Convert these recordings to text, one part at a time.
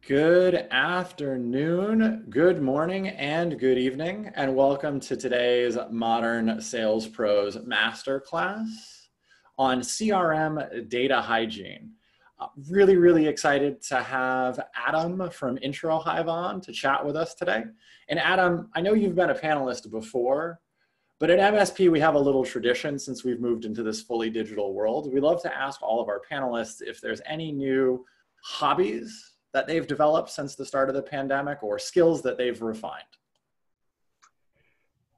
Good afternoon, good morning, and good evening, and welcome to today's Modern Sales Pros Masterclass on CRM data hygiene. Really excited to have Adam from Intro Hive on to chat with us today. And Adam, I know you've been a panelist before, but at MSP we have a little tradition since we've moved into this fully digital world. We love to ask all of our panelists if there's any new hobbies that they've developed since the start of the pandemic or skills that they've refined.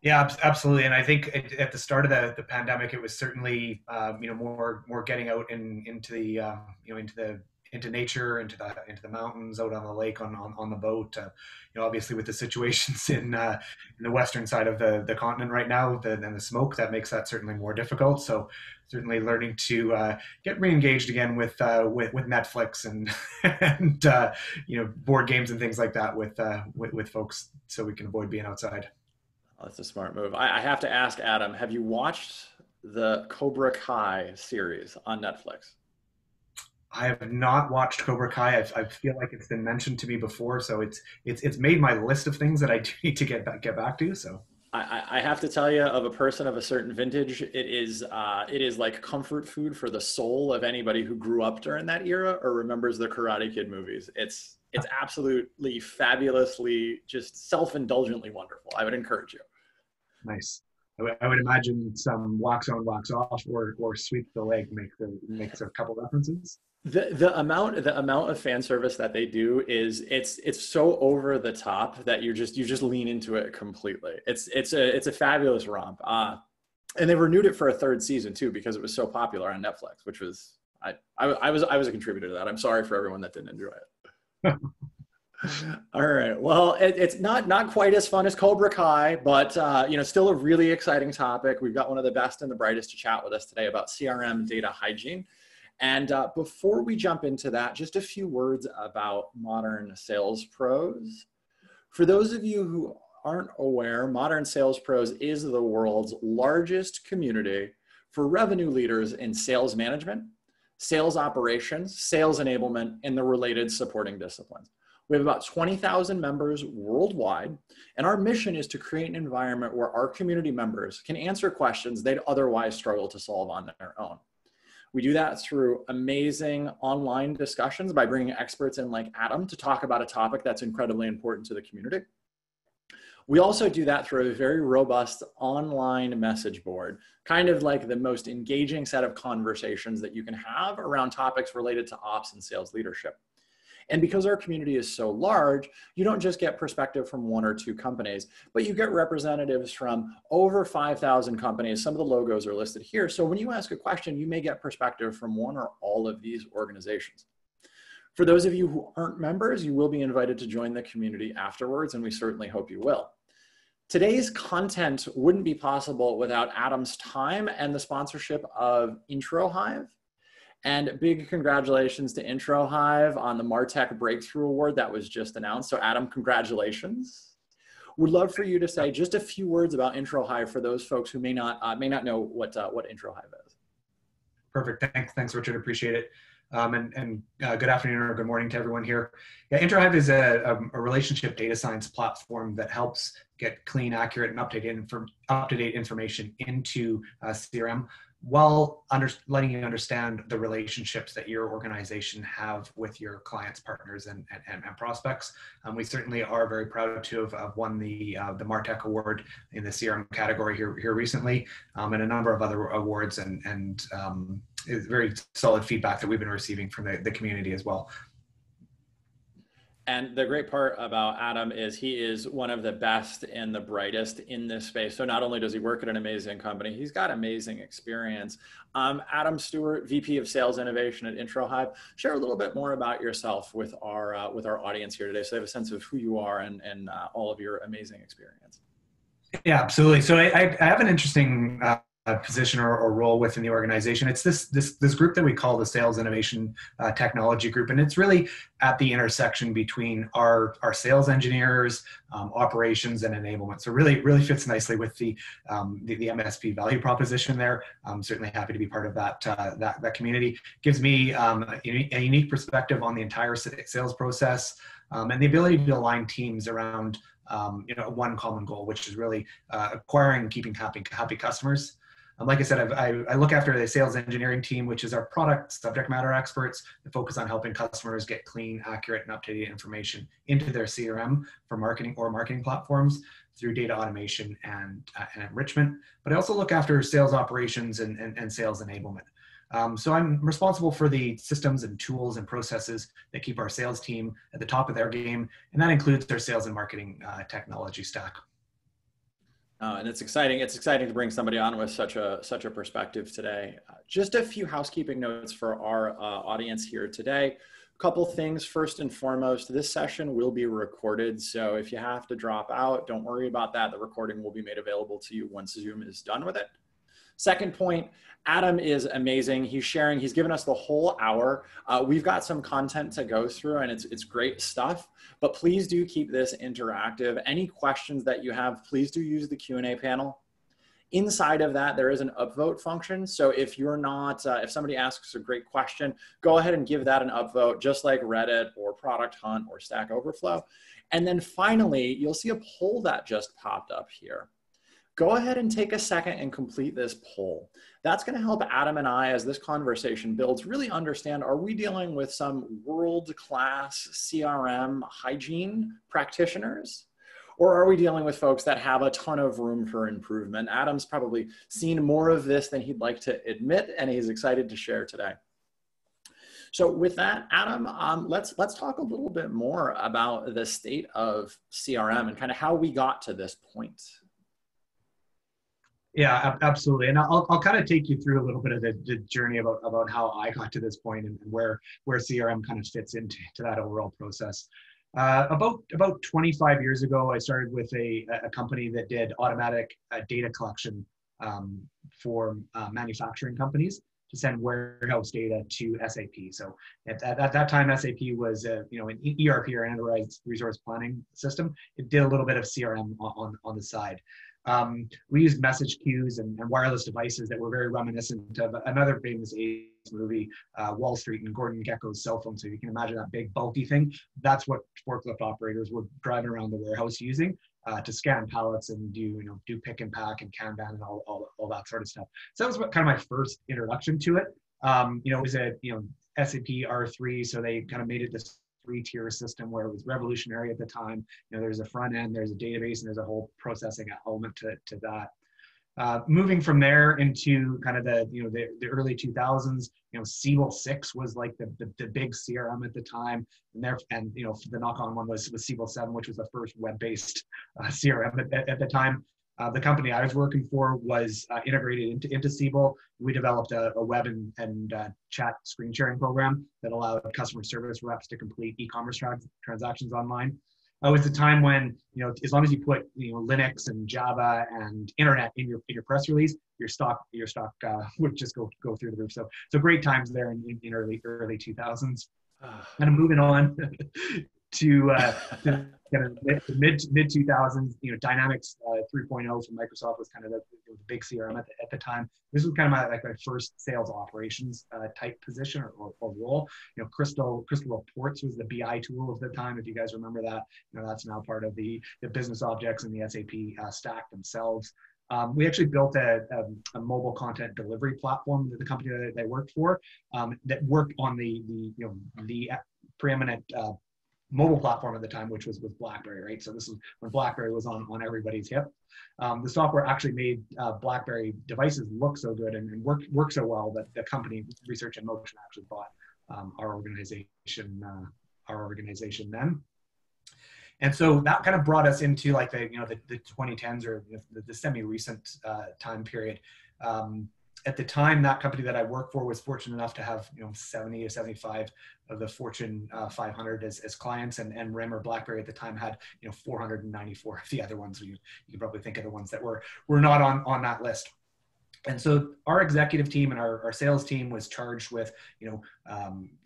Yeah, absolutely. And I think at the start of the pandemic, it was certainly more getting out into the into nature, into the mountains, out on the lake, on the boat. Obviously with the situations in the western side of the continent right now, and the smoke, that makes that certainly more difficult. So certainly learning to get re-engaged again with Netflix and board games and things like that with folks, so we can avoid being outside. Oh, that's a smart move. I have to ask Adam, have you watched the Cobra Kai series on Netflix? I have not watched Cobra Kai. I feel like it's been mentioned to me before, so it's made my list of things that I do need to get back to. So I have to tell you, of a person of a certain vintage, it is like comfort food for the soul of anybody who grew up during that era or remembers the Karate Kid movies. It's absolutely fabulously, just self-indulgently wonderful. I would encourage you. Nice. I would imagine some wax on, wax off, or sweep the leg makes a couple references. The amount of fan service that they do is it's so over the top that you just lean into it completely. It's a fabulous romp. And they renewed it for a third season too because it was so popular on Netflix, which was I was a contributor to that. I'm sorry for everyone that didn't enjoy it. All right. Well, it's not quite as fun as Cobra Kai, but still a really exciting topic. We've got one of the best and the brightest to chat with us today about CRM data hygiene. And before we jump into that, just a few words about Modern Sales Pros. For those of you who aren't aware, Modern Sales Pros is the world's largest community for revenue leaders in sales management, sales operations, sales enablement, and the related supporting disciplines. We have about 20,000 members worldwide, and our mission is to create an environment where our community members can answer questions they'd otherwise struggle to solve on their own. We do that through amazing online discussions by bringing experts in like Adam to talk about a topic that's incredibly important to the community. We also do that through a very robust online message board, kind of like the most engaging set of conversations that you can have around topics related to ops and sales leadership. And because our community is so large, you don't just get perspective from one or two companies, but you get representatives from over 5,000 companies. Some of the logos are listed here. So when you ask a question, you may get perspective from one or all of these organizations. For those of you who aren't members, you will be invited to join the community afterwards, and we certainly hope you will. Today's content wouldn't be possible without Adam's time and the sponsorship of Intro Hive. And big congratulations to Intro Hive on the MarTech Breakthrough Award that was just announced. So Adam, congratulations. Would love for you to say just a few words about Intro Hive for those folks who may not know what Intro Hive is. Perfect. Thanks, Richard. Appreciate it. Good afternoon or good morning to everyone here. Yeah, Intro Hive is a relationship data science platform that helps get clean, accurate, and up-to-date information into CRM, while letting you understand the relationships that your organization have with your clients, partners, and prospects. We certainly are very proud to have won the MarTech Award in the CRM category here recently, and a number of other awards, and is very solid feedback that we've been receiving from the community as well. And the great part about Adam is he is one of the best and the brightest in this space. So not only does he work at an amazing company, he's got amazing experience. Adam Stewart, VP of Sales Innovation at Intro Hive, share a little bit more about yourself with our audience here today, so they have a sense of who you are and all of your amazing experience. Yeah, absolutely. So I have an interesting position or role within the organization. It's this group that we call the Sales Innovation Technology Group, and it's really at the intersection between our sales engineers, operations, and enablement. So really fits nicely with the MSP value proposition there. I'm certainly happy to be part of that community. Gives me a unique perspective on the entire sales process, and the ability to align teams around one common goal, which is really acquiring and keeping happy customers. Like I said, I look after the sales engineering team, which is our product subject matter experts that focus on helping customers get clean, accurate, and up-to-date information into their CRM for marketing platforms through data automation and enrichment. But I also look after sales operations and sales enablement. So I'm responsible for the systems and tools and processes that keep our sales team at the top of their game, and that includes their sales and marketing technology stack. And it's exciting. It's exciting to bring somebody on with such a perspective today. Just a few housekeeping notes for our audience here today. A couple things. First and foremost, this session will be recorded. So if you have to drop out, don't worry about that. The recording will be made available to you once Zoom is done with it. Second point, Adam is amazing. He's given us the whole hour. We've got some content to go through, and it's great stuff, but please do keep this interactive. Any questions that you have, please do use the Q&A panel. Inside of that, there is an upvote function. So if somebody asks a great question, go ahead and give that an upvote, just like Reddit or Product Hunt or Stack Overflow. And then finally, you'll see a poll that just popped up here. Go ahead and take a second and complete this poll. That's going to help Adam and I, as this conversation builds, really understand, are we dealing with some world-class CRM hygiene practitioners? Or are we dealing with folks that have a ton of room for improvement? Adam's probably seen more of this than he'd like to admit, and he's excited to share today. So with that, Adam, let's talk a little bit more about the state of CRM and kind of how we got to this point. Yeah, absolutely. And I'll kind of take you through a little bit of the journey about how I got to this point and where CRM kind of fits into that overall process. About 25 years ago, I started with a company that did automatic data collection for manufacturing companies to send warehouse data to SAP. So at that time, SAP was an ERP or enterprise resource planning system. It did a little bit of CRM on the side. We used message queues and wireless devices that were very reminiscent of another famous 80s movie, Wall Street, and Gordon Gekko's cell phone. So you can imagine that big bulky thing. That's what forklift operators were driving around the warehouse using to scan pallets and do pick and pack and Kanban and all that sort of stuff. So that was kind of my first introduction to it. It was a SAP R3, so they kind of made it this three-tier system where it was revolutionary at the time. There's a front end, there's a database, and there's a whole processing element to that. Moving from there into kind of the early 2000s, Siebel 6 was like the big CRM at the time, and the knock-on one was Siebel 7, which was the first web-based CRM at the time. The company I was working for was integrated into Siebel. We developed a web and chat screen sharing program that allowed customer service reps to complete e-commerce transactions online. It was a time when, as long as you put Linux and Java and internet in your press release, your stock would just go through the roof. So great times there in early 2000s. Kind of moving on to kind of mid 2000s, Dynamics 3.0 from Microsoft was kind of the big CRM at the time. This was kind of my first sales operations type position or role. Crystal Reports was the BI tool of the time. If you guys remember that, that's now part of the business objects and the SAP stack themselves. We actually built a mobile content delivery platform that the company that I worked for that worked on the preeminent mobile platform at the time, which was BlackBerry, right? So this is when BlackBerry was on everybody's hip. The software actually made BlackBerry devices look so good and work so well that the company Research in Motion actually bought our organization then. And so that kind of brought us into like the 2010s or the semi-recent time period. At the time, that company that I worked for was fortunate enough to have 70 or 75 of the Fortune 500 as clients, and RIM or BlackBerry at the time had 494 of the other ones. You can probably think of the ones that were not on that list. And so our executive team and our sales team was charged with,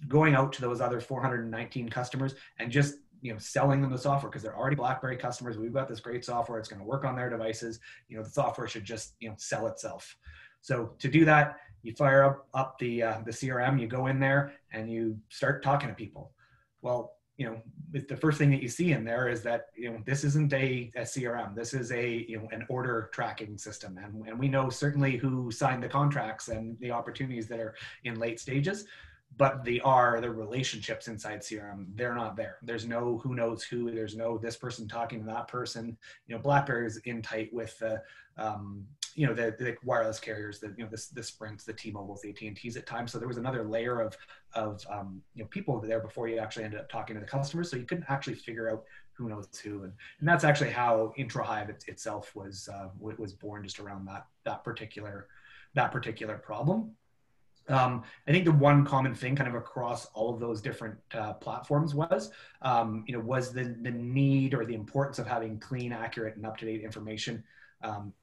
going out to those other 419 customers and just, selling them the software, because they're already BlackBerry customers. We've got this great software. It's going to work on their devices. The software should just, sell itself. So to do that, you fire up the CRM, you go in there and you start talking to people. Well, the first thing that you see in there is that, this isn't a CRM. This is an order tracking system. And we know certainly who signed the contracts and the opportunities that are in late stages, but the relationships inside CRM, they're not there. There's no who knows who, there's no this person talking to that person. BlackBerry is in tight with the wireless carriers, the Sprints, the T-Mobiles, the AT&Ts at times. So there was another layer of people there before you actually ended up talking to the customers. So you couldn't actually figure out who knows who. And that's actually how IntroHive itself was born, just around that particular problem. I think the one common thing kind of across all of those different platforms was the need or the importance of having clean, accurate, and up-to-date information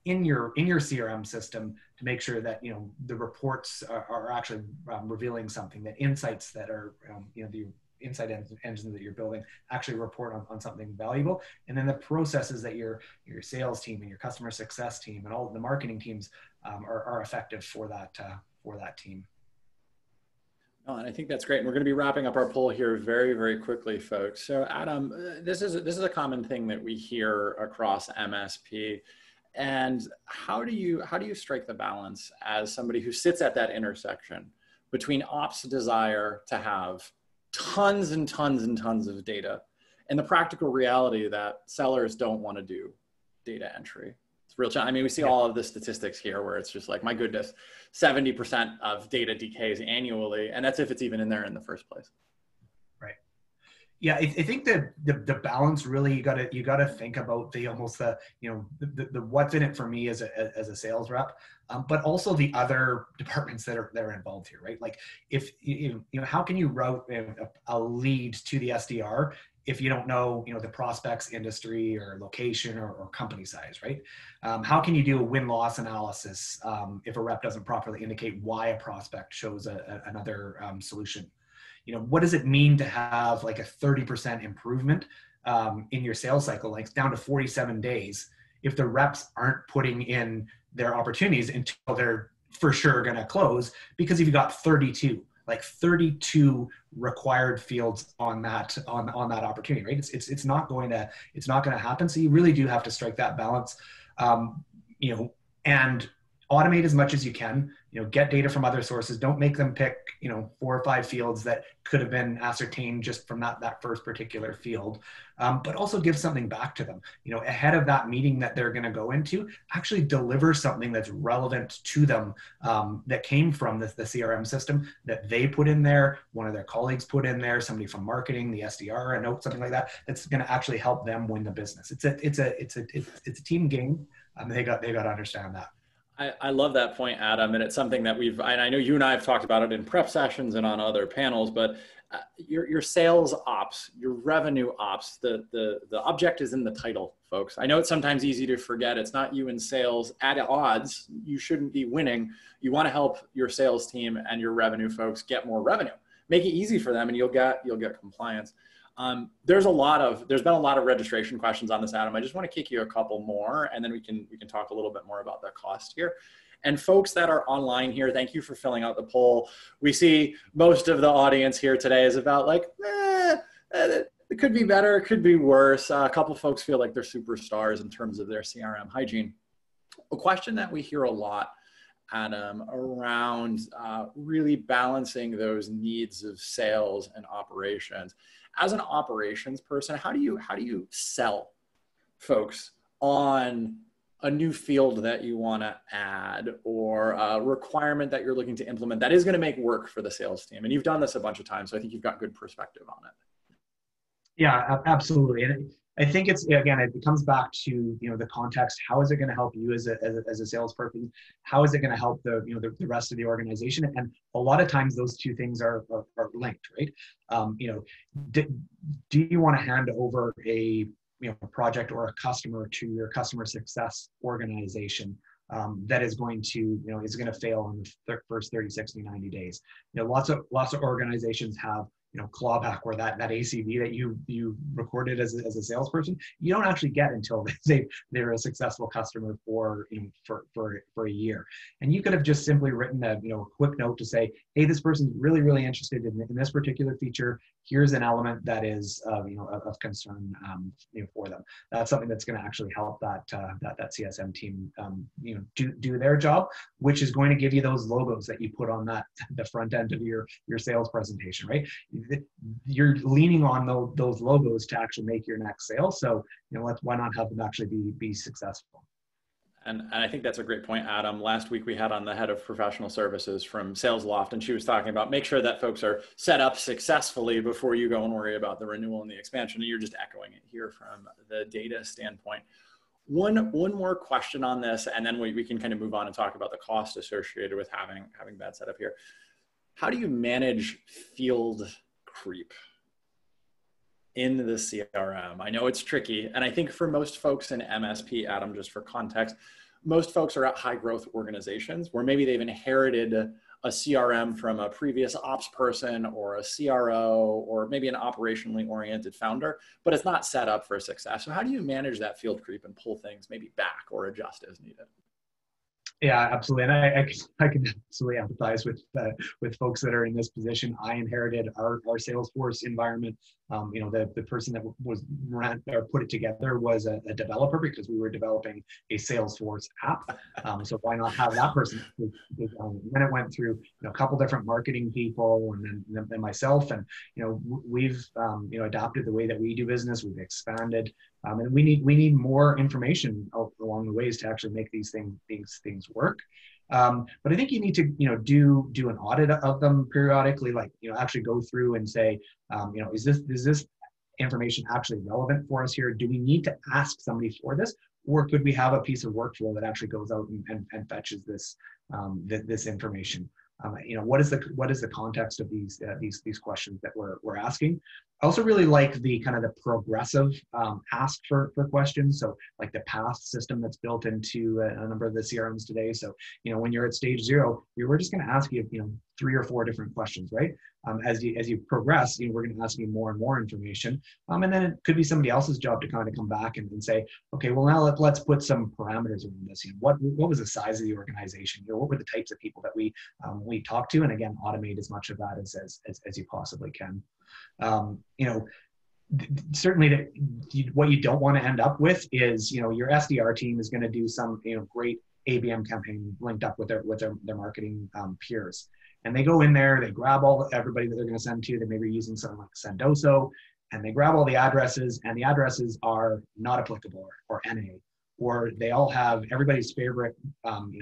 in your CRM system, to make sure that the reports are actually revealing something, that insights that are the insight engines that you're building actually report on something valuable, and then the processes that your sales team and your customer success team and all of the marketing teams are effective for that team. Oh, and I think that's great. And we're going to be wrapping up our poll here very, very quickly, folks. So Adam, this is a common thing that we hear across MSP. And how do you strike the balance as somebody who sits at that intersection between ops desire to have tons and tons and tons of data and the practical reality that sellers don't want to do data entry? It's real challenge. I mean, we see all of the statistics here where it's just like, my goodness, 70% of data decays annually, and that's if it's even in there in the first place. Right. Yeah, I think that the balance, really, you gotta think about the what's in it for me as a sales rep, but also the other departments that are involved here, right? Like, if how can you route a lead to the SDR if you don't know the prospect's industry or location or company size, right? How can you do a win-loss analysis if a rep doesn't properly indicate why a prospect chose another solution? What does it mean to have like a 30% improvement in your sales cycle, like down to 47 days, if the reps aren't putting in their opportunities until they're for sure going to close, because you've got 32 required fields on that opportunity, right? It's not going to happen. So you really do have to strike that balance, and automate as much as you can. Get data from other sources. Don't make them pick 4 or 5 fields that could have been ascertained just from that first particular field, but also give something back to them. Ahead of that meeting that they're going to go into, actually deliver something that's relevant to them, that came from the CRM system that they put in there, one of their colleagues put in there, somebody from marketing, the SDR, a note, something like that. That's going to actually help them win the business. It's a team game. They got to understand that. I love that point, Adam, and it's something that and I know you and I have talked about it in prep sessions and on other panels, but your sales ops, your revenue ops, the object is in the title, folks. I know it's sometimes easy to forget. It's not you in sales at odds. You shouldn't be winning. You want to help your sales team and your revenue folks get more revenue. Make it easy for them, and you'll get compliance. There's been a lot of registration questions on this, Adam. I just want to kick you a couple more, and then we can talk a little bit more about the cost here. And folks that are online here, thank you for filling out the poll. We see most of the audience here today is about like, it could be better, it could be worse. A couple folks feel like they're superstars in terms of their CRM hygiene. A question that we hear a lot, Adam, around really balancing those needs of sales and operations. As an operations person, how do you sell folks on a new field that you want to add, or a requirement that you're looking to implement that is going to make work for the sales team? And you've done this a bunch of times, so I think you've got good perspective on it. Yeah, absolutely. And I think it comes back to the context. How is it going to help you as a salesperson? How is it going to help the rest of the organization? And a lot of times those two things are linked, right? Do you want to hand over a project or a customer to your customer success organization? that is going to, is going to fail in the first 30, 60, 90 days. Lots of organizations have, clawback, where that ACV that you recorded as a salesperson, you don't actually get until they're a successful customer for a year. And you could have just simply written a quick note to say, hey, this person's really interested in this particular feature. Here's an element that is of concern for them. That's something that's going to actually help that CSM team do their job, which is going to give you those logos that you put on the front end of your sales presentation, right? You're leaning on those logos to actually make your next sale. So why not have them actually be successful? And I think that's a great point, Adam. Last week we had on the head of professional services from Sales Loft, and she was talking about make sure that folks are set up successfully before you go and worry about the renewal and the expansion. And you're just echoing it here from the data standpoint. One more question on this, and then we can kind of move on and talk about the cost associated with having that set up here. How do you manage field creep in the CRM? I know it's tricky. And I think for most folks in MSP, Adam, just for context, most folks are at high growth organizations where maybe they've inherited a CRM from a previous ops person or a CRO or maybe an operationally oriented founder, but it's not set up for success. So how do you manage that field creep and pull things maybe back or adjust as needed? Yeah, absolutely. And I can absolutely empathize with folks that are in this position. I inherited our Salesforce environment. The person that put it together was a developer, because we were developing a Salesforce app. So why not have that person? And then it went through a couple different marketing people, and then myself. And we've adopted the way that we do business. We've expanded, and we need more information along the ways to actually make these things work. But I think you need to do an audit of them periodically, like actually go through and say, is this information actually relevant for us here? Do we need to ask somebody for this, or could we have a piece of workflow that actually goes out and fetches this information? What is the context of these questions that we're asking? I also really like the kind of the progressive ask for questions. So like the path system that's built into a number of the CRMs today. So when you're at stage 0, we're just going to ask you 3 or 4 different questions, right? As you progress, we're going to ask you more and more information, and then it could be somebody else's job to kind of come back and say, okay, well now let's put some parameters around this. What was the size of the organization? What were the types of people that we talked to? And again, automate as much of that as you possibly can. Certainly what you don't want to end up with is your SDR team is going to do some great ABM campaign linked up with their marketing peers. And they go in there, they grab everybody that they're going to send to. They may be using something like Sendoso, and they grab all the addresses, and the addresses are not applicable or NA, or they all have everybody's favorite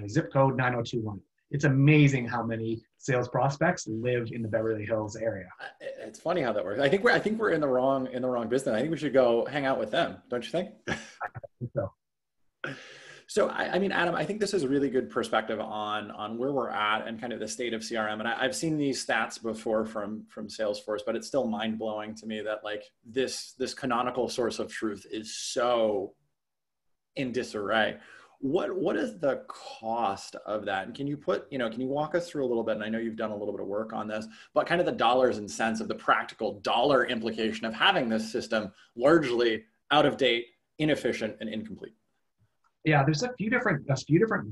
zip code 9021. It's amazing how many sales prospects live in the Beverly Hills area. It's funny how that works. I think we're in the wrong business. I think we should go hang out with them. Don't you think? I think so. So, I mean, Adam, I think this is a really good perspective on where we're at and kind of the state of CRM. And I've seen these stats before from Salesforce, but it's still mind blowing to me that like this canonical source of truth is so in disarray. What is the cost of that? And can you walk us through a little bit? And I know you've done a little bit of work on this, but kind of the dollars and cents of the practical dollar implication of having this system largely out of date, inefficient, and incomplete. Yeah, there's a few different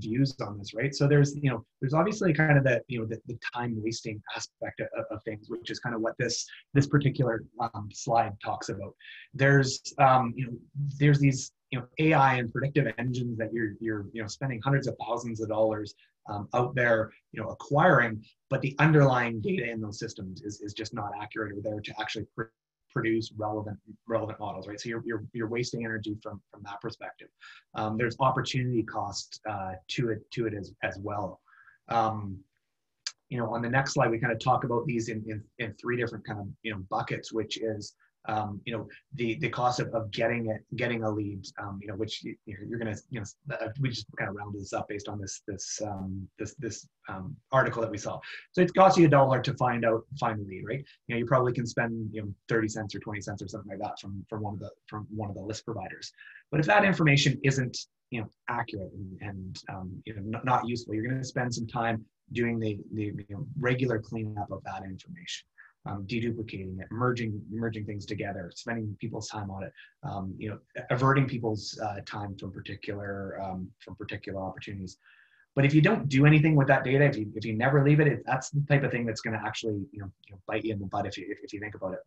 views on this, right? So there's obviously kind of the time wasting aspect of things, which is kind of what this particular slide talks about. There's these AI and predictive engines that you're spending hundreds of thousands of dollars out there acquiring, but the underlying data in those systems is just not accurate or there to actually produce relevant models, right? So you're wasting energy from that perspective. There's opportunity cost to it as well. On the next slide, we kind of talk about these in 3 different kind of buckets, which is the cost of getting a lead, which you're going to, we just kind of rounded this up based on this article that we saw. So it costs you $1 to find the lead, right? You probably can spend 30 cents or 20 cents or something like that from one of the list providers. But if that information isn't accurate and not useful, you're going to spend some time doing the regular cleanup of that information. Deduplicating it, merging things together, spending people's time on it, averting people's time from particular opportunities. But if you don't do anything with that data, if you never leave it, that's the type of thing that's going to actually bite you in the butt if you think about it.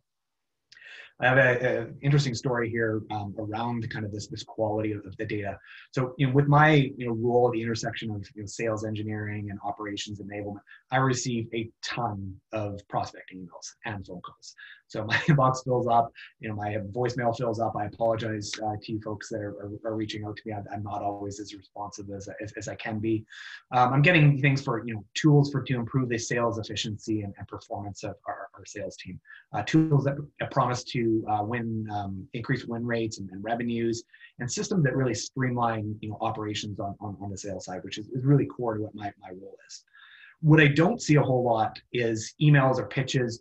I have an interesting story here around kind of this quality of the data. So with my role at the intersection of sales engineering and operations enablement, I receive a ton of prospecting emails and phone calls. So my inbox fills up, my voicemail fills up. I apologize to you folks that are reaching out to me. I'm not always as responsive as I can be. I'm getting things for tools to improve the sales efficiency and performance of our sales team. Tools that promise to increase win rates and revenues, and systems that really streamline operations on the sales side, which is really core to what my role is. What I don't see a whole lot is emails or pitches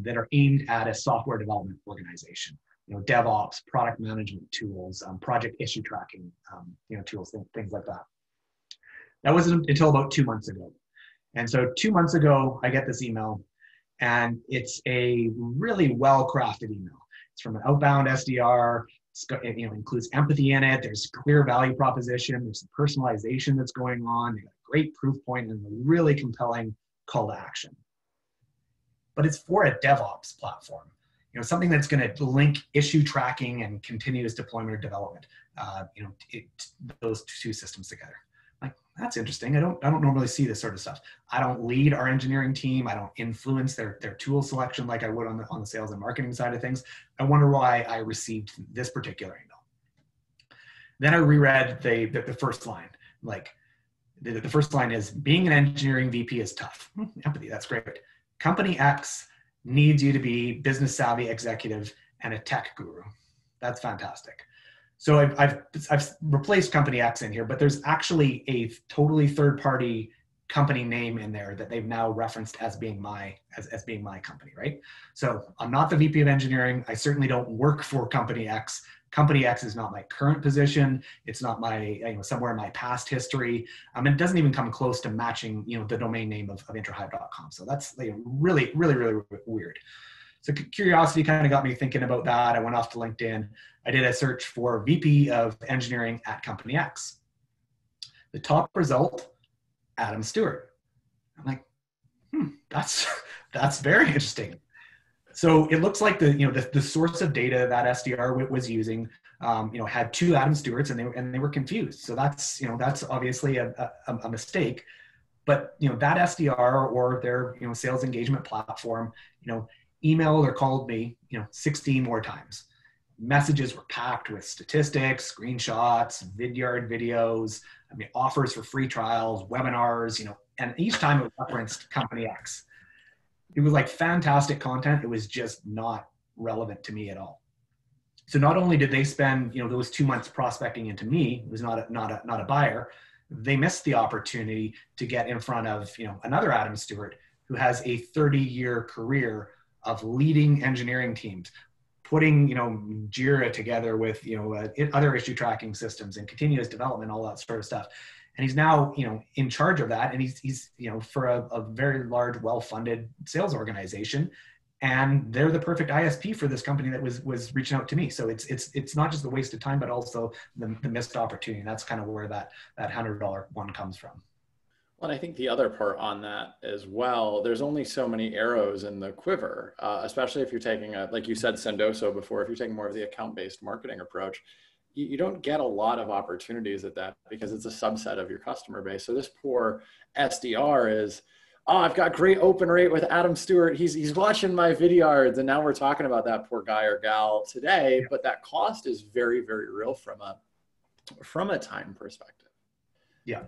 that are aimed at a software development organization. DevOps, product management tools, project issue tracking tools, things like that. That wasn't until about 2 months ago. And so 2 months ago, I get this email, and it's a really well-crafted email. It's from an outbound SDR. It includes empathy in it. There's clear value proposition. There's some personalization that's going on. They got a great proof point and a really compelling call to action. But it's for a DevOps platform, something that's going to link issue tracking and continuous deployment or development, those two systems together. Like, that's interesting. I don't normally see this sort of stuff. I don't lead our engineering team. I don't influence their tool selection like I would on the sales and marketing side of things. I wonder why I received this particular email. Then I reread the first line. Like, the first line is, being an engineering VP is tough. Empathy, that's great. Company X needs you to be business savvy executive and a tech guru. That's fantastic. So I've replaced Company X in here, but there's actually a totally third-party company name in there that they've now referenced as being my company, right? So I'm not the VP of engineering. I certainly don't work for Company X. Company X is not my current position. It's not my somewhere in my past history. It doesn't even come close to matching the domain name of interhive.com. So that's really, really, really weird. So curiosity kind of got me thinking about that. I went off to LinkedIn. I did a search for VP of Engineering at Company X. The top result, Adam Stewart. I'm like, that's very interesting. So it looks like the source of data that SDR was using, had two Adam Stewarts, and they were confused. So that's obviously a mistake. But that SDR or their sales engagement platform, emailed or called me 16 more times. Messages were packed with statistics, screenshots, Vidyard videos, offers for free trials, webinars, and each time it referenced Company X. It was like fantastic content. It was just not relevant to me at all. So not only did they spend those 2 months prospecting into me, it was not a buyer, they missed the opportunity to get in front of another Adam Stewart who has a 30-year career of leading engineering teams, putting Jira together with other issue tracking systems and continuous development, all that sort of stuff. And he's now in charge of that, and he's for a very large, well-funded sales organization, and they're the perfect ISP for this company that was reaching out to me. So it's not just the waste of time, but also the missed opportunity. And that's kind of where that $100 one comes from. Well, and I think the other part on that as well, there's only so many arrows in the quiver, especially if you're taking like you said, Sendoso before, if you're taking more of the account-based marketing approach, you don't get a lot of opportunities at that because it's a subset of your customer base. So this poor SDR is, I've got great open rate with Adam Stewart. He's watching my Vidyards, and now we're talking about that poor guy or gal today, but that cost is very, very real from a time perspective. Yeah.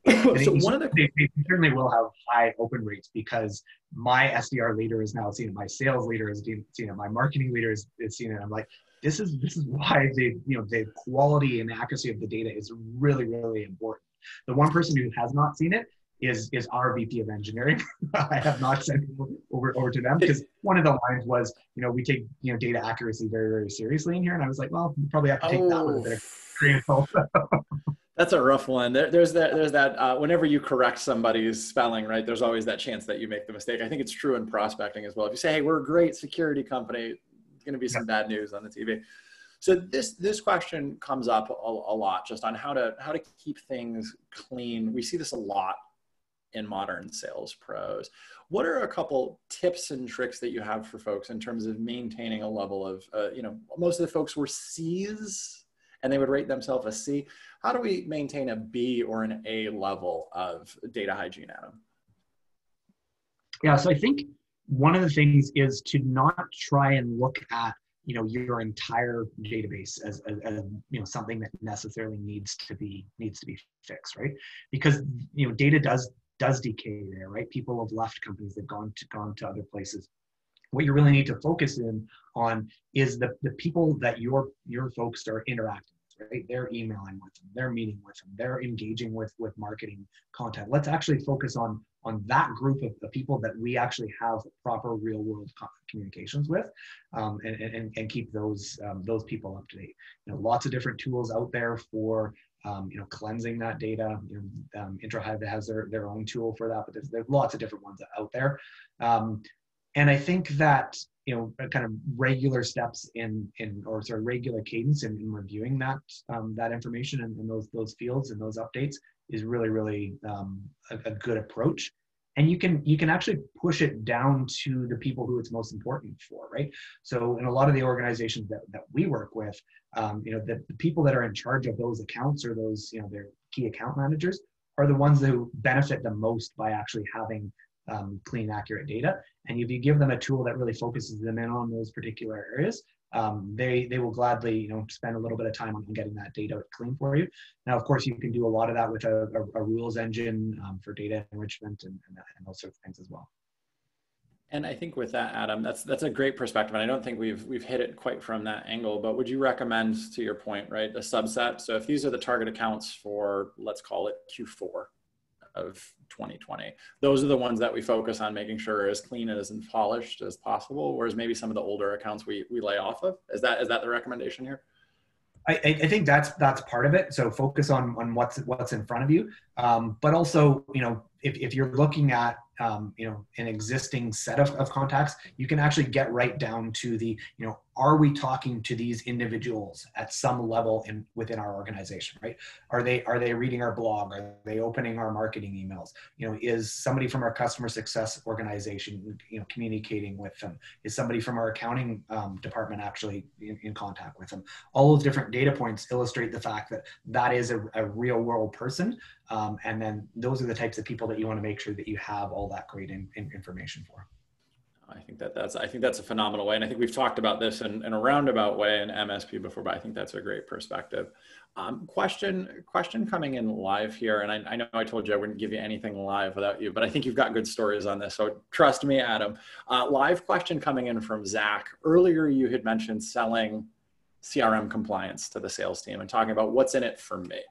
And So one of the they certainly will have high open rates because my SDR leader is now seeing it, my sales leader is seeing it, my marketing leader is seeing it. I'm like, this is why the quality and accuracy of the data is really, really important. The one person who has not seen it is our VP of engineering. I have not sent it over to them because one of the lines was, we take data accuracy very, very seriously in here, and I was like, well, you probably have to take that with a bit of grain of salt. That's a rough one. There's that whenever you correct somebody's spelling, right, there's always that chance that you make the mistake. I think it's true in prospecting as well. If you say, hey, we're a great security company, it's going to be some bad news on the TV. So this question comes up a lot, just on how to keep things clean. We see this a lot in modern sales pros. What are a couple tips and tricks that you have for folks in terms of maintaining a level of, most of the folks were C's and they would rate themselves a C. How do we maintain a B or an A level of data hygiene, Adam? Yeah, so I think one of the things is to not try and look at your entire database as something that necessarily needs to be fixed, right? Because data does decay there, right? People have left companies, they've gone to other places. What you really need to focus in on is the people that your folks are interacting with, right? They're emailing with them, they're meeting with them, they're engaging with marketing content. Let's actually focus on that group of the people that we actually have proper real world communications with, and keep those people up to date. Lots of different tools out there for cleansing that data. IntraHive has their own tool for that, but there's lots of different ones out there. And I think that kind of regular steps or regular cadence in reviewing that information and those fields and those updates is really, really a good approach. And you can actually push it down to the people who it's most important for, right? So in a lot of the organizations that we work with, the people that are in charge of those accounts or those, their key account managers are the ones who benefit the most by actually having clean, accurate data. And if you give them a tool that really focuses them in on those particular areas, they will gladly, spend a little bit of time on getting that data clean for you. Now, of course, you can do a lot of that with a rules engine for data enrichment and those sorts of things as well. And I think with that, Adam, that's a great perspective. And I don't think we've hit it quite from that angle, but would you recommend, to your point, right, a subset? So if these are the target accounts for, let's call it Q4 of 2020, those are the ones that we focus on making sure are as clean and as polished as possible, whereas maybe some of the older accounts we lay off of. Is that the recommendation here? I think that's part of it. So focus on what's in front of you, but also if you're looking at an existing set of contacts, you can actually get right down to the are we talking to these individuals at some level within our organization, right? Are they reading our blog? Are they opening our marketing emails? Is somebody from our customer success organization communicating with them? Is somebody from our accounting department actually in contact with them? All those different data points illustrate the fact that is a real world person, and then those are the types of people that you want to make sure that you have all that great information for. I think that's a phenomenal way. And I think we've talked about this in a roundabout way in MSP before, but I think that's a great perspective. Question coming in live here. And I know I told you I wouldn't give you anything live without you, but I think you've got good stories on this. So trust me, Adam. Live question coming in from Zach. Earlier, you had mentioned selling CRM compliance to the sales team and talking about what's in it for me.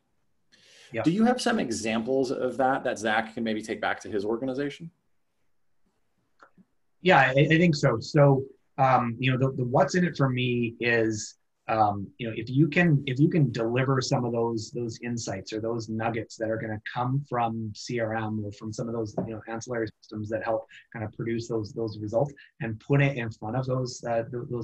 Yep. Do you have some examples of that Zach can maybe take back to his organization? Yeah, I think so. So, the what's in it for me is, if you can deliver some of those insights or those nuggets that are going to come from CRM or from some of those, ancillary systems that help kind of produce those results and put it in front of those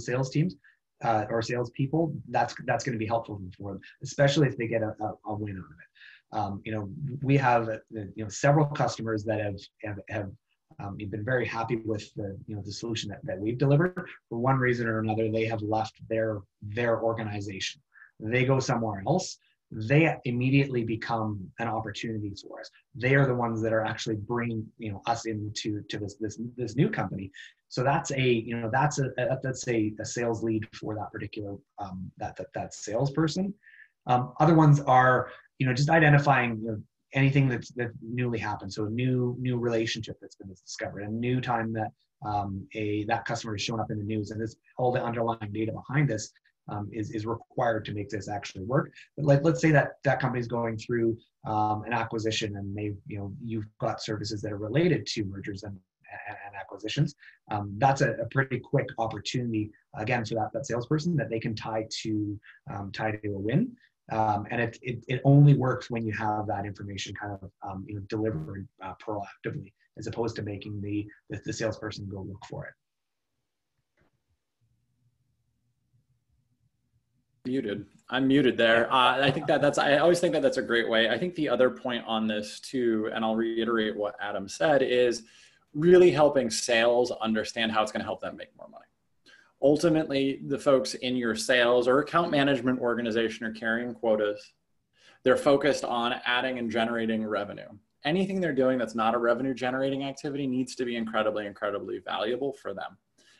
sales teams or salespeople, that's going to be helpful for them, especially if they get a win out of it. We have several customers that have been very happy with the solution that we've delivered. For one reason or another, they have left their organization. They go somewhere else. They immediately become an opportunity for us. They are the ones that are actually bringing us into this new company. So that's a sales lead for that particular that salesperson. Other ones are just identifying anything that's newly happened. So a new relationship that's been discovered, a new time that that customer has shown up in the news, and this all the underlying data behind this is required to make this actually work. But let's say that company is going through an acquisition, and you've got services that are related to mergers and acquisitions. That's a pretty quick opportunity again for that salesperson that they can tie to a win. And it only works when you have that information kind of delivered proactively, as opposed to making the salesperson go look for it. Muted. I'm muted there. I think I always think that that's a great way. I think the other point on this too, and I'll reiterate what Adam said, is really helping sales understand how it's going to help them make more money. Ultimately, the folks in your sales or account management organization are carrying quotas. They're focused on adding and generating revenue. Anything they're doing that's not a revenue generating activity needs to be incredibly, incredibly valuable for them.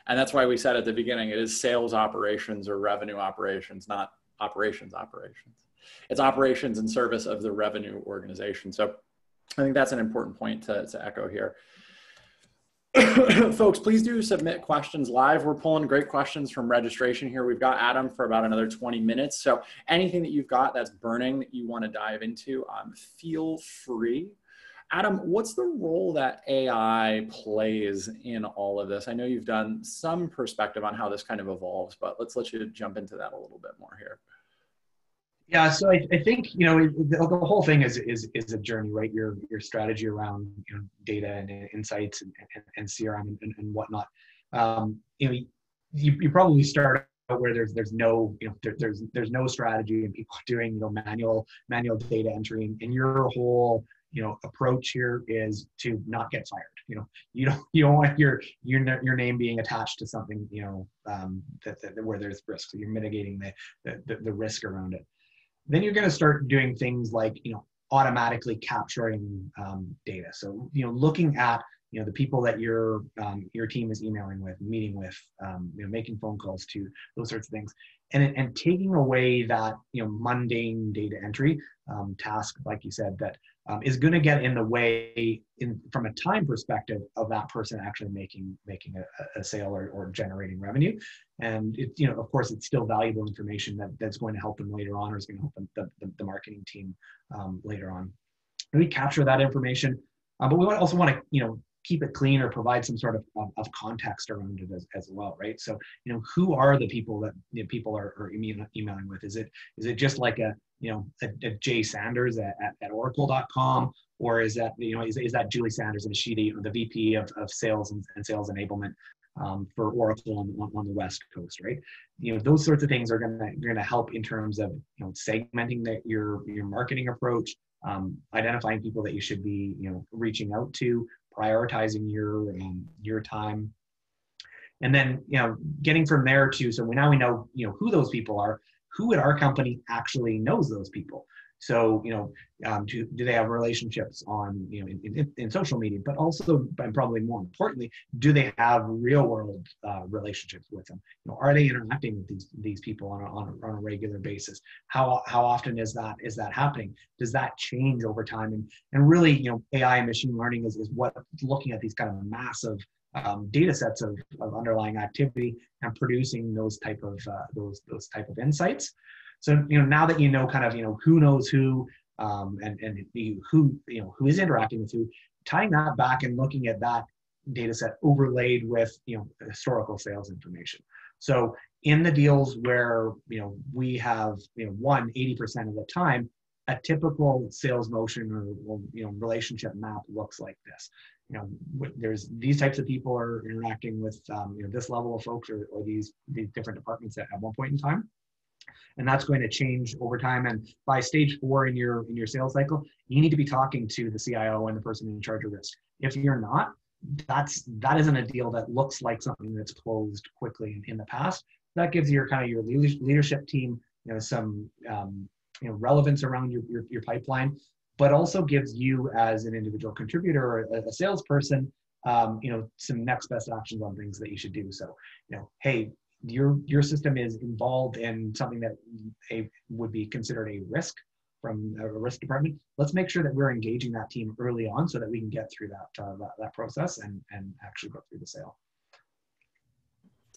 And that's why we said at the beginning, it is sales operations or revenue operations, not operations. It's operations in service of the revenue organization. So I think that's an important point to echo here. Folks, please do submit questions live. We're pulling great questions from registration here. We've got Adam for about another 20 minutes. So anything that you've got that's burning that you want to dive into, feel free. Adam, what's the role that AI plays in all of this? I know you've done some perspective on how this kind of evolves, but let's let you jump into that a little bit more here. Yeah, so I think the whole thing is a journey, right? Your strategy around data and insights and CRM and whatnot. You probably start out where there's no strategy and people doing manual data entry, and your whole approach here is to not get fired. You don't want your name being attached to something where there's risk. So you're mitigating the risk around it. Then you're going to start doing things like automatically capturing data. So looking at the people that your team is emailing with, meeting with, making phone calls to, those sorts of things, and taking away that mundane data entry task, like you said, that is going to get in the way from a time perspective of that person actually making a sale or generating revenue. And of course, it's still valuable information that's going to help them later on, or is going to help them, the marketing team later on. And we capture that information, but we also want to keep it clean or provide some sort of context around it as well, right? So who are the people that people are emailing with? Is it just like a Jay Sanders at oracle.com, or is that is that Julie Sanders, and is she the VP of sales and sales enablement for Oracle on the West Coast, right? Those sorts of things are gonna help in terms of segmenting your marketing approach, identifying people that you should be reaching out to, prioritizing your time, and then getting from there to, so now we know who those people are. Who at our company actually knows those people? So do they have relationships on in social media, but also, and probably more importantly, do they have real world relationships with them? Are they interacting with these people on a regular basis? How often is that happening? Does that change over time? And really AI and machine learning is what looking at these kind of massive data sets of underlying activity and producing those type of insights. So now that kind of who knows who, and who is interacting with who, tying that back and looking at that data set overlaid with historical sales information. So in the deals where we have 80% of the time, a typical sales motion or relationship map looks like this. There's these types of people are interacting with this level of folks or these different departments at one point in time, and that's going to change over time. And by stage 4 in your sales cycle, you need to be talking to the CIO and the person in charge of risk. If you're not, that isn't a deal that looks like something that's closed quickly in the past. That gives your leadership team some relevance around your pipeline, but also gives you as an individual contributor or a salesperson, some next best actions on things that you should do. So, hey, your system is involved in something that would be considered a risk a risk department, let's make sure that we're engaging that team early on so that we can get through that process and actually go through the sale.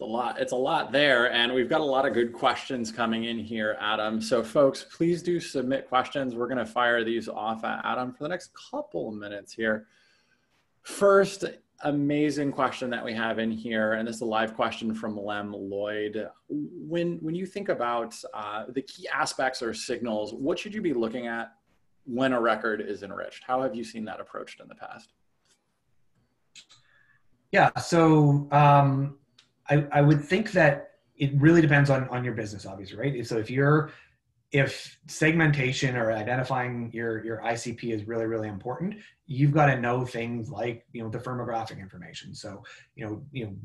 It's a lot there, and we've got a lot of good questions coming in here, Adam. So folks, please do submit questions. We're going to fire these off at Adam for the next couple minutes here. First, amazing question that we have in here, and this is a live question from Lem Lloyd. When you think about the key aspects or signals, what should you be looking at when a record is enriched? How have you seen that approached in the past? Yeah, so I would think that it really depends on your business, obviously, right? So if segmentation or identifying your ICP is really, really important, you've got to know things like, the firmographic information. So,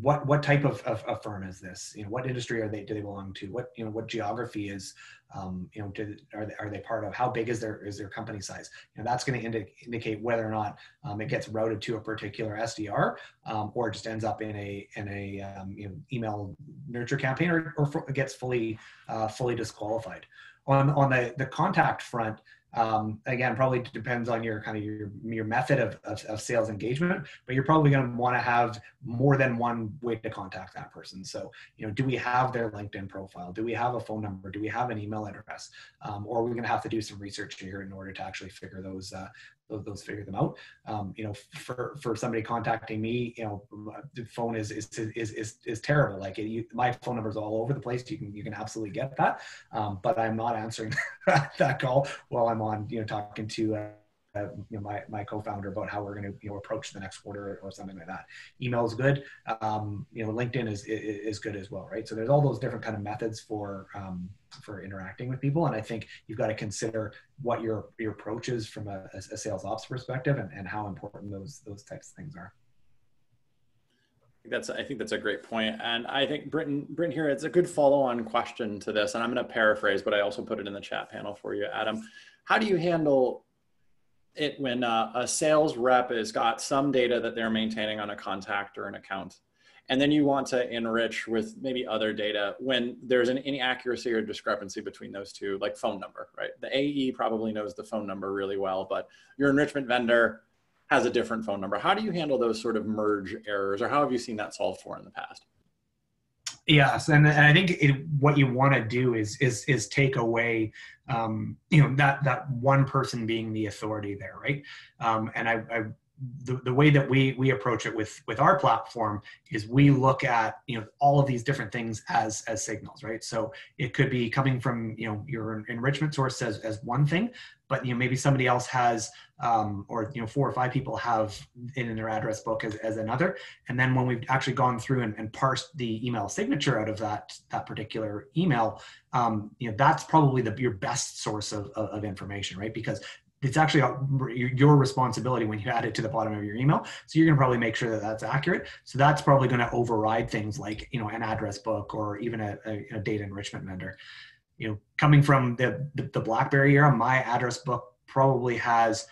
what type of firm is this? What industry do they belong to? What geography is, are they part of? How big is their company size? That's going to indicate whether or not it gets routed to a particular SDR, or just ends up in a email nurture campaign, or gets fully disqualified. On the contact front, again, probably depends on your method of sales engagement, but you're probably going to want to have more than one way to contact that person. So, do we have their LinkedIn profile? Do we have a phone number? Do we have an email address? Or are we going to have to do some research here in order to actually figure figure them out? For somebody contacting me, the phone is terrible. Like my phone number is all over the place. You can absolutely get that, but I'm not answering that call while I'm on talking to my co-founder about how we're going to approach the next quarter or something like that. Email is good. LinkedIn is good as well, right? So there's all those different kind of methods for interacting with people, and I think you've got to consider what your approach is from a sales ops perspective, and how important those types of things are. I think that's a great point. And I think Britton here, it's a good follow-on question to this, and I'm going to paraphrase, but I also put it in the chat panel for you, Adam. How do you handle it when a sales rep has got some data that they're maintaining on a contact or an account, and then you want to enrich with maybe other data when there's an inaccuracy or discrepancy between those two, like phone number, right? The AE probably knows the phone number really well, but your enrichment vendor has a different phone number. How do you handle those sort of merge errors, or how have you seen that solved for in the past? Yes, and I think what you want to do is take away, that one person being the authority there, right? And the way that we approach it with our platform is we look at all of these different things as signals, right? So it could be coming from your enrichment source as one thing, but maybe somebody else has or 4 or 5 people have it in their address book as another. And then when we've actually gone through and parsed the email signature out of that particular email, that's probably your best source of information, right? Because it's actually your responsibility when you add it to the bottom of your email. So you're going to probably make sure that that's accurate. So that's probably going to override things like, an address book or even a data enrichment vendor. Coming from the BlackBerry era, my address book probably has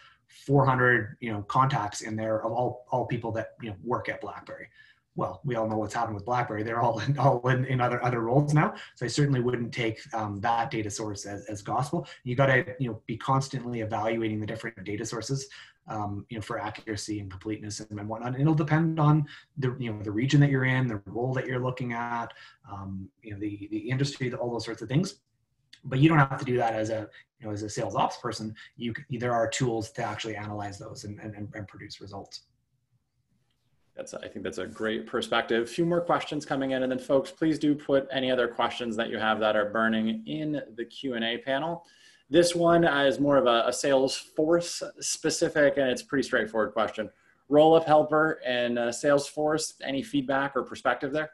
400, contacts in there of all people that, work at BlackBerry. Well, we all know what's happened with BlackBerry. They're all in other roles now. So I certainly wouldn't take that data source as gospel. You got to be constantly evaluating the different data sources, for accuracy and completeness and whatnot. And it'll depend on the region that you're in, the role that you're looking at, the industry, all those sorts of things. But you don't have to do that as a sales ops person. There are tools to actually analyze those and produce results. I think that's a great perspective. A few more questions coming in, and then folks, please do put any other questions that you have that are burning in the Q&A panel. This one is more of a Salesforce specific, and it's a pretty straightforward question. Roll-up helper and Salesforce, any feedback or perspective there?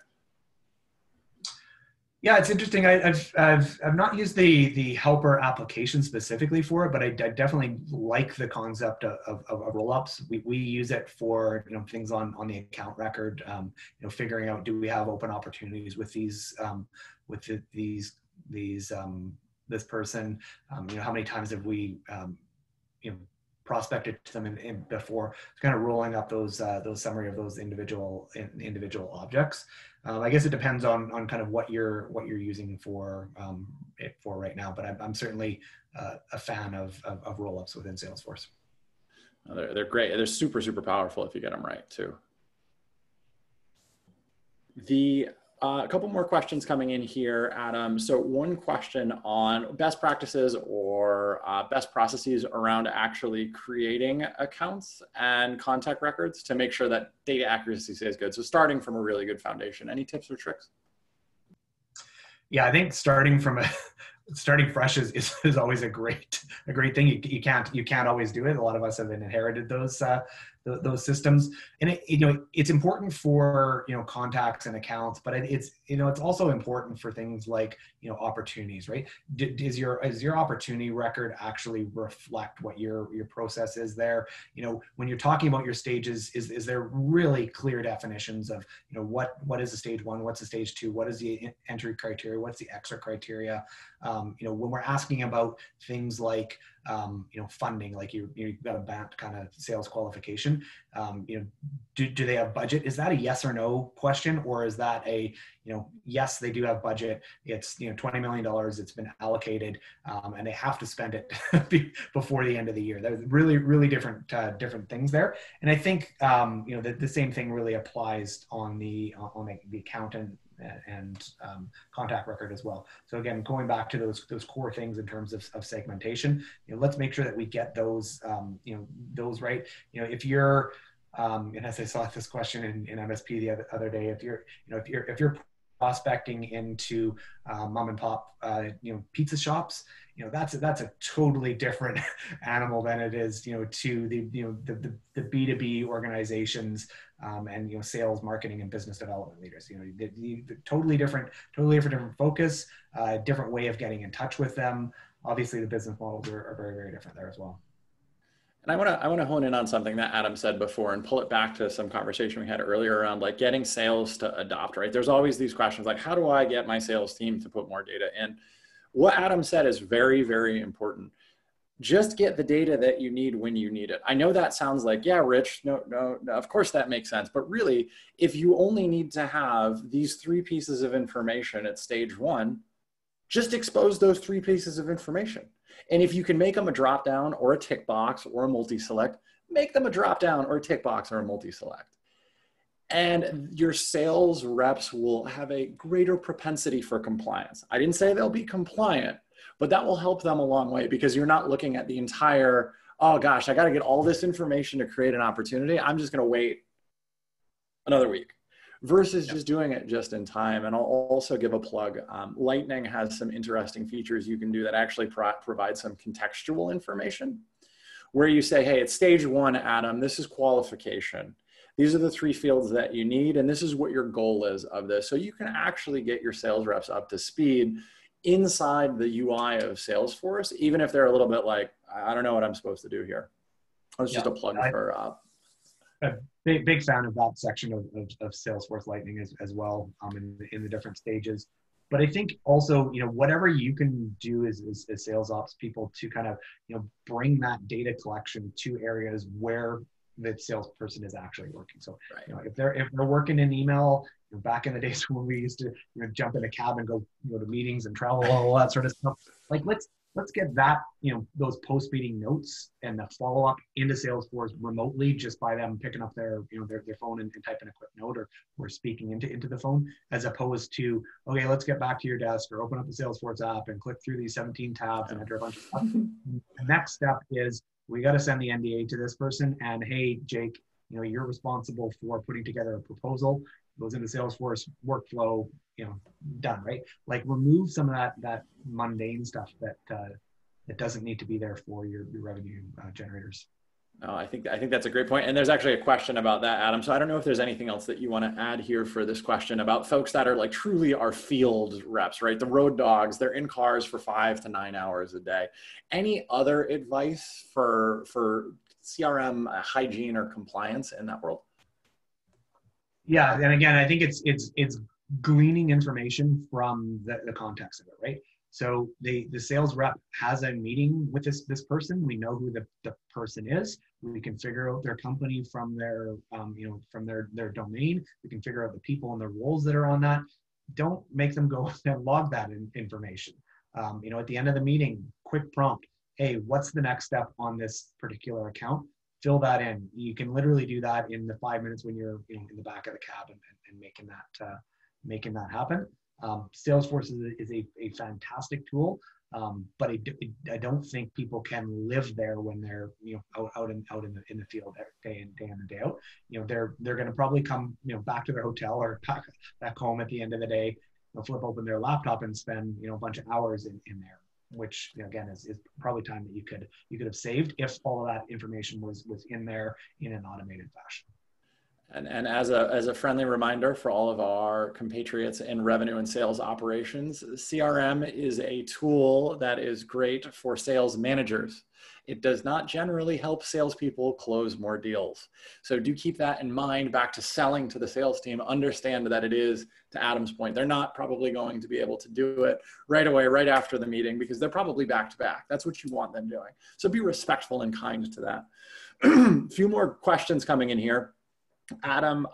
Yeah, it's interesting. I've not used the helper application specifically for it, but I definitely like the concept of roll-ups. We use it for things on the account record, figuring out, do we have open opportunities with these this person? How many times have we prospected to them before? It's kind of rolling up those summary of those individual objects. I guess it depends on kind of what you're using for it for right now, but I'm certainly a fan of roll-ups within Salesforce. They're great. They're super, super powerful if you get them right too. A couple more questions coming in here, Adam. So one question on best practices or best processes around actually creating accounts and contact records to make sure that data accuracy stays good. So starting from a really good foundation. Any tips or tricks? Yeah, I think starting fresh is always a great thing. You can't always do it. A lot of us have inherited those systems, and it's important for contacts and accounts, but it's also important for things like opportunities, right? Is your opportunity record actually reflect what your process is there? When you're talking about your stages, is there really clear definitions of what is a stage 1, what's a stage 2, what is the entry criteria, what's the exit criteria? When we're asking about things like funding, like you've got a BANT kind of sales qualification, do they have budget? Is that a yes or no question, or is that a yes, they do have budget, it's $20 million, it's been allocated, and they have to spend it before the end of the year? There's really different things there. And I think the same thing really applies on the accountant and contact record as well. So again, going back to those core things in terms of segmentation, let's make sure that we get those those right. If you're and as I saw this question in MSP the other day, if you're prospecting into mom and pop pizza shops, that's a totally different animal than it is to the B2B organizations and sales, marketing, and business development leaders. The totally different focus, different way of getting in touch with them. Obviously, the business models are very, very different there as well. And I want to hone in on something that Adam said before and pull it back to some conversation we had earlier around like getting sales to adopt, right? There's always these questions like, how do I get my sales team to put more data in? What Adam said is very, very important. Just get the data that you need when you need it. I know that sounds like, yeah, Rich, no, of course that makes sense. But really, if you only need to have these 3 pieces of information at stage 1, just expose those 3 pieces of information. And if you can make them a drop down or a tick box or a multi-select, make them a drop down or a tick box or a multi-select. And your sales reps will have a greater propensity for compliance. I didn't say they'll be compliant, but that will help them a long way, because you're not looking at the entire, oh gosh, I got to get all this information to create an opportunity. I'm just going to wait another week. Versus just doing it just in time. And I'll also give a plug. Lightning has some interesting features you can do that actually provide some contextual information, where you say, hey, it's stage 1, Adam, this is qualification. These are the 3 fields that you need, and this is what your goal is of this. So you can actually get your sales reps up to speed inside the UI of Salesforce, even if they're a little bit like, I don't know what I'm supposed to do here. It's just a plug for a big fan of that section of Salesforce Lightning as well, in the different stages. But I think also, whatever you can do as sales ops people to kind of, bring that data collection to areas where the salesperson is actually working. So, right. If they're working in email, back in the days when we used to jump in a cab and go to meetings and travel, all that sort of stuff. Like let's get that, those post-meeting notes and the follow-up into Salesforce remotely, just by them picking up their phone and typing a quick note or speaking into the phone, as opposed to, okay, let's get back to your desk or open up the Salesforce app and click through these 17 tabs and enter a bunch of stuff. The next step is, we got to send the NDA to this person, and hey, Jake, you're responsible for putting together a proposal. It goes into Salesforce workflow, done, right? Like, remove some of that mundane stuff that doesn't need to be there for your revenue generators. No, I think that's a great point. And there's actually a question about that, Adam. So I don't know if there's anything else that you want to add here for this question about folks that are like truly our field reps, right? The road dogs, they're in cars for 5 to 9 hours a day. Any other advice for CRM hygiene or compliance in that world? Yeah, and again, I think it's gleaning information from the context of it, right? So the sales rep has a meeting with this person. We know who the person is. We can figure out their company from their from their domain. We can figure out the people and the roles that are on that. Don't make them go and log that information. At the end of the meeting, quick prompt, hey, what's the next step on this particular account? Fill that in. You can literally do that in the 5 minutes when you're in the back of the cab and making that happen. Salesforce is a fantastic tool, but I don't think people can live there when they're out in the field day in and day out. They're going to probably come back to their hotel or back home at the end of the day, flip open their laptop and spend a bunch of hours in there, which again is probably time that you could have saved if all of that information was in there in an automated fashion. And as a friendly reminder for all of our compatriots in revenue and sales operations, CRM is a tool that is great for sales managers. It does not generally help salespeople close more deals. So do keep that in mind. Back to selling to the sales team, understand that it is, to Adam's point, they're not probably going to be able to do it right away, right after the meeting, because they're probably back to back. That's what you want them doing. So be respectful and kind to that. A few more questions coming in here. Adam,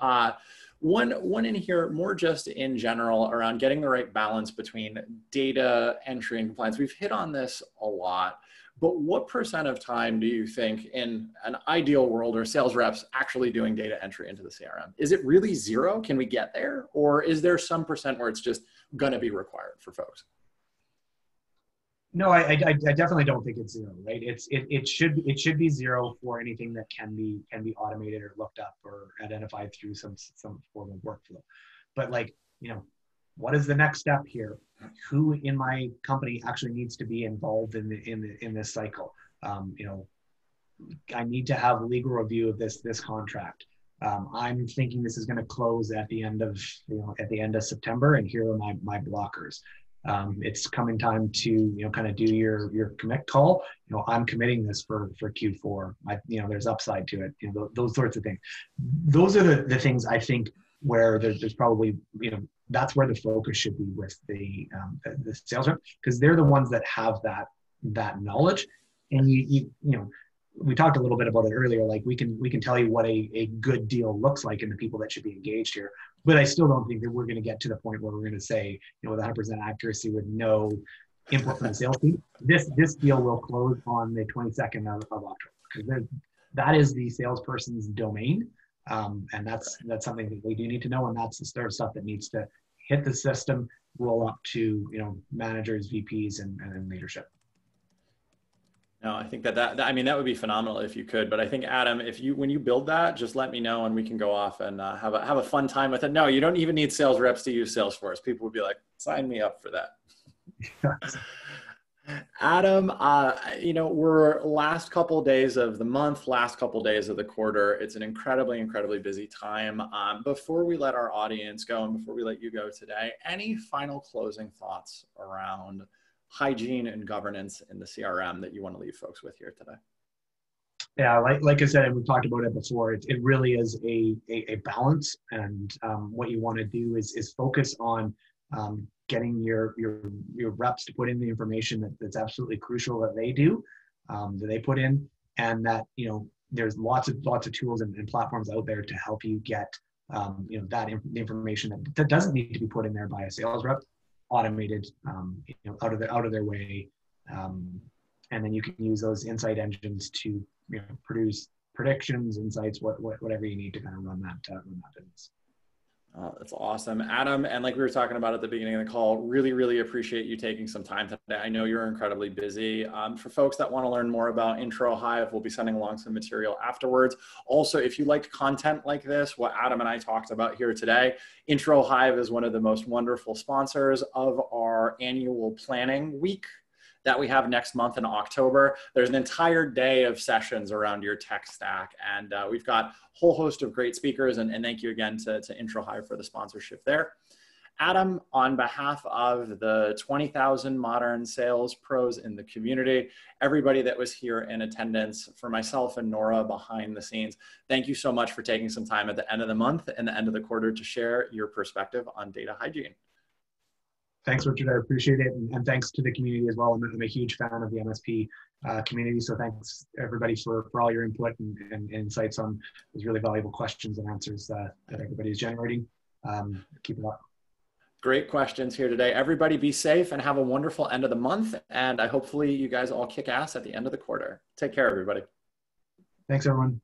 one in here more just in general around getting the right balance between data entry and compliance. We've hit on this a lot, but what % of time do you think in an ideal world are sales reps actually doing data entry into the CRM? Is it really zero? Can we get there? Or is there some % where it's just going to be required for folks? No, I definitely don't think it's zero, right? It should be zero for anything that can be automated or looked up or identified through some form of workflow. But what is the next step here? Who in my company actually needs to be involved in this cycle? I need to have legal review of this contract. I'm thinking this is going to close at the end of September, and here are my blockers. It's coming time to kind of do your commit call. I'm committing this for Q4. There's upside to it. Those sorts of things. Those are the things I think where there's probably that's where the focus should be with the sales rep, because they're the ones that have that knowledge. And we talked a little bit about it earlier. Like we can tell you what a good deal looks like and the people that should be engaged here. But I still don't think that we're going to get to the point where we're going to say, with 100% accuracy with no input from the sales team, this deal will close on the 22nd of October. Because that is the salesperson's domain. And that's something that they do need to know. And that's the sort of stuff that needs to hit the system, roll up to, managers, VPs, and leadership. No, I think that would be phenomenal if you could. But I think, Adam, when you build that, just let me know and we can go off and have a fun time with it. No, you don't even need sales reps to use Salesforce. People would be like, sign me up for that. Adam, we're last couple of days of the month, last couple of days of the quarter. It's an incredibly, incredibly busy time. Before we let our audience go and before we let you go today, any final closing thoughts around hygiene and governance in the CRM that you want to leave folks with here today? Yeah, like I said, and we've talked about it before, it really is a balance. And what you want to do is focus on getting your reps to put in the information that's absolutely crucial that they do, that they put in, and that there's lots of tools and platforms out there to help you get that information that doesn't need to be put in there by a sales rep, automated, out of their way, and then you can use those insight engines to produce predictions, insights, whatever you need to kind of run that business. That's awesome, Adam. And like we were talking about at the beginning of the call, really, really appreciate you taking some time today. I know you're incredibly busy. For folks that want to learn more about Intro Hive, we'll be sending along some material afterwards. Also, if you like content like this, what Adam and I talked about here today, Intro Hive is one of the most wonderful sponsors of our annual planning week that we have next month in October. There's an entire day of sessions around your tech stack. And we've got a whole host of great speakers. And thank you again to Intro Hive for the sponsorship there. Adam, on behalf of the 20,000 modern sales pros in the community, everybody that was here in attendance, for myself and Nora behind the scenes, thank you so much for taking some time at the end of the month and the end of the quarter to share your perspective on data hygiene. Thanks, Richard. I appreciate it. And thanks to the community as well. I'm a huge fan of the MSP community. So thanks everybody for all your input and insights on those really valuable questions and answers that everybody is generating. Keep it up. Great questions here today. Everybody be safe and have a wonderful end of the month. And hopefully you guys all kick ass at the end of the quarter. Take care, everybody. Thanks, everyone.